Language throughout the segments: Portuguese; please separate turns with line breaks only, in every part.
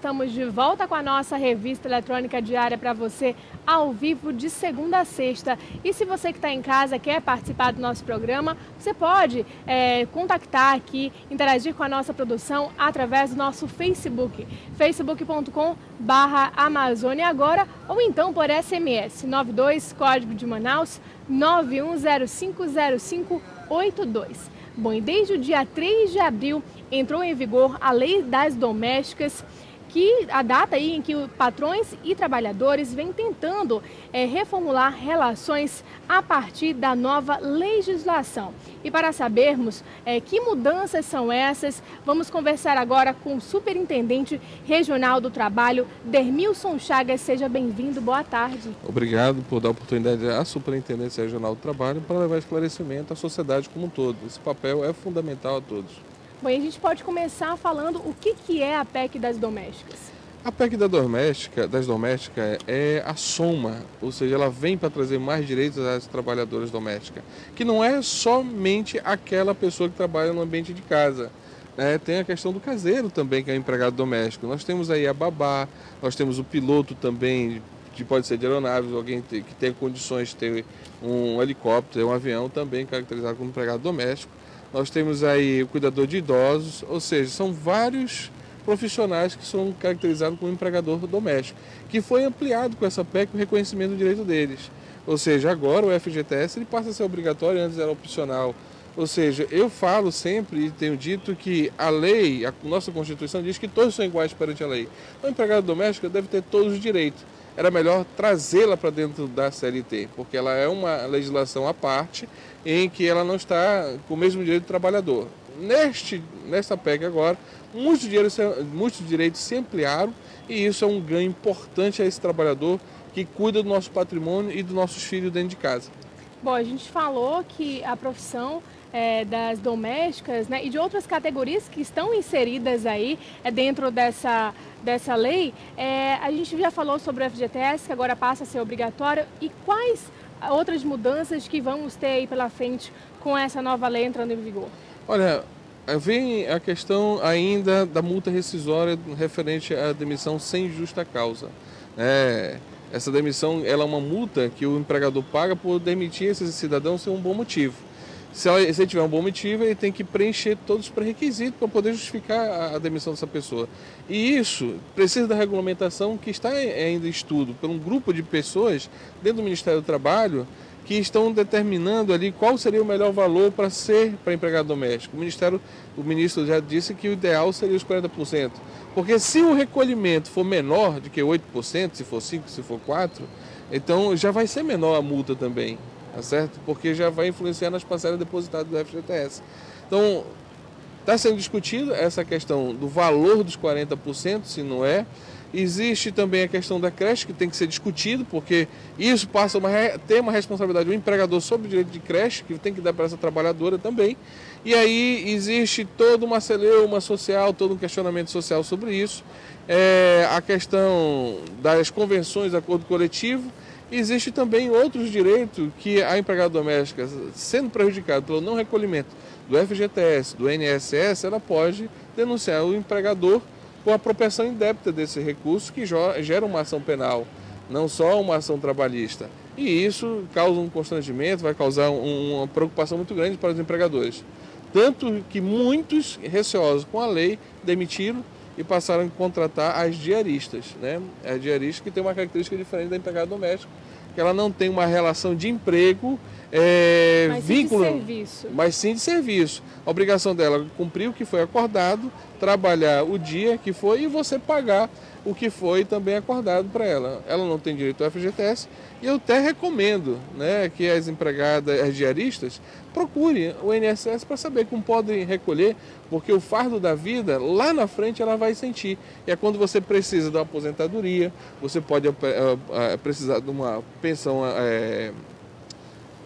estamos de volta com a nossa revista eletrônica diária para você, ao vivo, de segunda a sexta. E se você que está em casa quer participar do nosso programa, você pode contactar aqui, interagir com a nossa produção através do nosso Facebook, facebook.com/Amazônia Agora, ou então por SMS, 92, código de Manaus, 91050582. Bom, e desde o dia 3 de abril entrou em vigor a Lei das Domésticas, que a data aí em que patrões e trabalhadores vêm tentando reformular relações a partir da nova legislação. E para sabermos que mudanças são essas, vamos conversar agora com o Superintendente Regional do Trabalho, Dermilson Chagas. Seja bem-vindo, boa tarde.
Obrigado por dar a oportunidade à Superintendência Regional do Trabalho para levar esclarecimento à sociedade como um todo. Esse papel é fundamental a todos.
Bom, e a gente pode começar falando o que é a PEC das Domésticas.
A PEC das domésticas é a soma, ou seja, ela vem para trazer mais direitos às trabalhadoras domésticas, que não é somente aquela pessoa que trabalha no ambiente de casa. Tem a questão do caseiro também, que é o empregado doméstico. Nós temos aí a babá, nós temos o piloto também, que pode ser de aeronaves, alguém que tem condições de ter um helicóptero, um avião também caracterizado como empregado doméstico. Nós temos aí o cuidador de idosos, ou seja, são vários profissionais que são caracterizados como empregador doméstico, que foi ampliado com essa PEC o reconhecimento do direito deles. Ou seja, agora o FGTS ele passa a ser obrigatório, antes era opcional. Ou seja, eu falo sempre e tenho dito que a lei, a nossa Constituição diz que todos são iguais perante a lei. O empregado doméstico deve ter todos os direitos. Era melhor trazê-la para dentro da CLT, porque ela é uma legislação à parte em que ela não está com o mesmo direito do trabalhador. Nesta PEC agora, muitos direitos se ampliaram e isso é um ganho importante a esse trabalhador que cuida do nosso patrimônio e dos nossos filhos dentro de casa.
Bom, a gente falou que a profissão das domésticas, né, e de outras categorias que estão inseridas aí dentro dessa lei, a gente já falou sobre o FGTS, que agora passa a ser obrigatório, e quais outras mudanças que vamos ter aí pela frente com essa nova lei entrando em vigor?
Olha, vem a questão ainda da multa rescisória referente à demissão sem justa causa. Essa demissão ela é uma multa que o empregador paga por demitir esse cidadão sem um bom motivo. Se ele tiver um bom motivo, ele tem que preencher todos os pré-requisitos para poder justificar a demissão dessa pessoa. E isso precisa da regulamentação que está ainda em estudo por um grupo de pessoas dentro do Ministério do Trabalho que estão determinando ali qual seria o melhor valor para empregado doméstico. O ministro já disse que o ideal seria os 40%. Porque se o recolhimento for menor do que 8%, se for 5%, se for 4%, então já vai ser menor a multa também. Tá certo? Porque já vai influenciar nas parcelas depositadas do FGTS. Então, está sendo discutido essa questão do valor dos 40%, se não é. Existe também a questão da creche, que tem que ser discutido, porque isso passa a ter uma responsabilidade do empregador sobre o direito de creche, que tem que dar para essa trabalhadora também. E aí existe toda uma celeuma social, todo um questionamento social sobre isso. A questão das convenções de acordo coletivo. Existe também outros direitos que a empregada doméstica, sendo prejudicada pelo não recolhimento do FGTS, do INSS, ela pode denunciar o empregador por apropriação indébita desse recurso, que gera uma ação penal, não só uma ação trabalhista. E isso causa um constrangimento, vai causar uma preocupação muito grande para os empregadores. Tanto que muitos, receosos com a lei, demitiram e passaram a contratar as diaristas. As diaristas que tem uma característica diferente da empregada doméstica, que ela não tem uma relação de emprego, vínculo, mas sim de serviço. A obrigação dela é cumprir o que foi acordado, trabalhar o dia que foi e você pagar o que foi também acordado para ela. Ela não tem direito ao FGTS e eu até recomendo que as empregadas, as diaristas, procurem o INSS para saber como podem recolher, porque o fardo da vida, lá na frente, ela vai sentir. E é quando você precisa de uma aposentadoria, você pode precisar de uma pensão,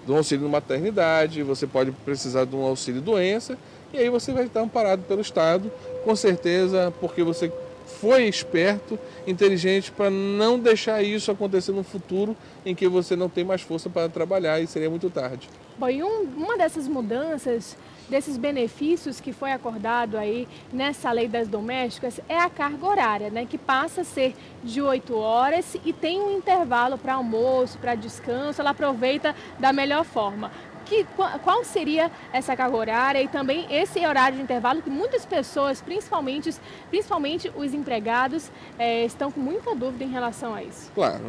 de um auxílio de maternidade, você pode precisar de um auxílio doença, e aí você vai estar amparado pelo Estado, com certeza, porque você foi esperto, inteligente para não deixar isso acontecer no futuro em que você não tem mais força para trabalhar e seria muito tarde.
Bom, e uma dessas mudanças, desses benefícios que foi acordado aí nessa lei das domésticas é a carga horária, né? Que passa a ser de 8 horas e tem um intervalo para almoço, para descanso, ela aproveita da melhor forma. Qual seria essa carga horária e também esse horário de intervalo que muitas pessoas, principalmente os empregados, estão com muita dúvida em relação a isso?
Claro,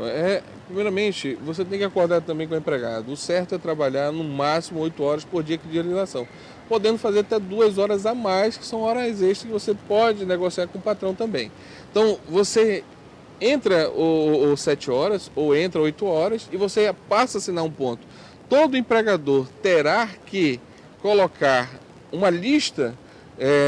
primeiramente você tem que acordar também com o empregado. O certo é trabalhar no máximo 8 horas por dia de alienação, podendo fazer até 2 horas a mais, que são horas extras que você pode negociar com o patrão também. Então você entra 7 horas ou entra 8 horas e você passa a assinar um ponto. Todo empregador terá que colocar uma lista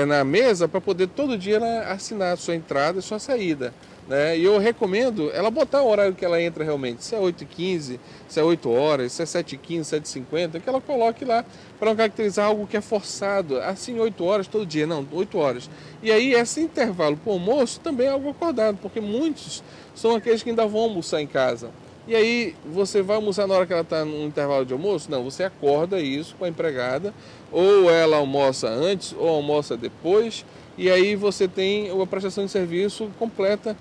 na mesa para poder todo dia assinar a sua entrada e sua saída. Né? E eu recomendo ela botar o horário que ela entra realmente, se é 8h15, se é 8 horas, se é 7h15, 7h50, que ela coloque lá para não caracterizar algo que é forçado, assim 8 horas todo dia, não, 8 horas. E aí esse intervalo para o almoço também é algo acordado, porque muitos são aqueles que ainda vão almoçar em casa. E aí você vai almoçar na hora que ela está no intervalo de almoço? Não, você acorda isso com a empregada, ou ela almoça antes ou almoça depois, e aí você tem uma prestação de serviço completa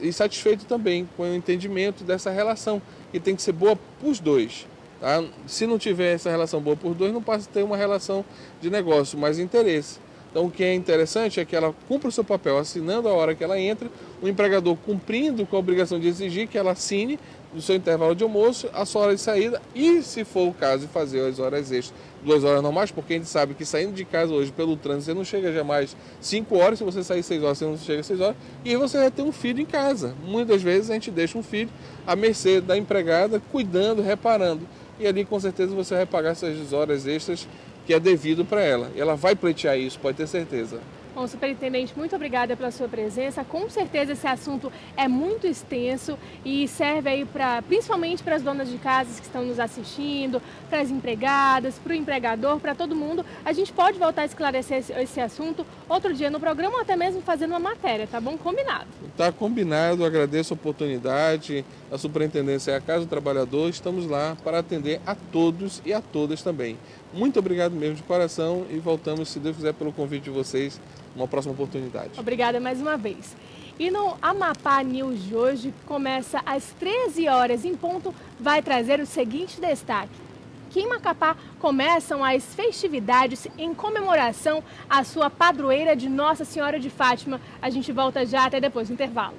e satisfeito também com o entendimento dessa relação, que tem que ser boa para os dois. Tá? Se não tiver essa relação boa para os dois, não passa a ter uma relação de negócio, mas interesse. Então o que é interessante é que ela cumpra o seu papel assinando a hora que ela entra, o empregador cumprindo com a obrigação de exigir que ela assine no seu intervalo de almoço, a sua hora de saída e, se for o caso, de fazer as horas extras, 2 horas normais, porque a gente sabe que saindo de casa hoje pelo trânsito você não chega jamais 5 horas, se você sair 6 horas você não chega 6 horas, e aí você vai ter um filho em casa. Muitas vezes a gente deixa um filho à mercê da empregada, cuidando, reparando, e ali com certeza você vai pagar essas horas extras que é devido para ela. E ela vai pleitear isso, pode ter certeza.
Bom, superintendente, muito obrigada pela sua presença. Com certeza esse assunto é muito extenso e serve aí principalmente para as donas de casas que estão nos assistindo, para as empregadas, para o empregador, para todo mundo. A gente pode voltar a esclarecer esse assunto outro dia no programa ou até mesmo fazendo uma matéria, tá bom? Combinado.
Tá combinado, agradeço a oportunidade. A superintendência é a Casa do Trabalhador, estamos lá para atender a todos e a todas também. Muito obrigado mesmo de coração e voltamos, se Deus quiser, pelo convite de vocês, uma próxima oportunidade.
Obrigada mais uma vez. E no Amapá News de hoje, começa às 13 horas em ponto, vai trazer o seguinte destaque. Que em Macapá começam as festividades em comemoração à sua padroeira de Nossa Senhora de Fátima. A gente volta já até depois do intervalo.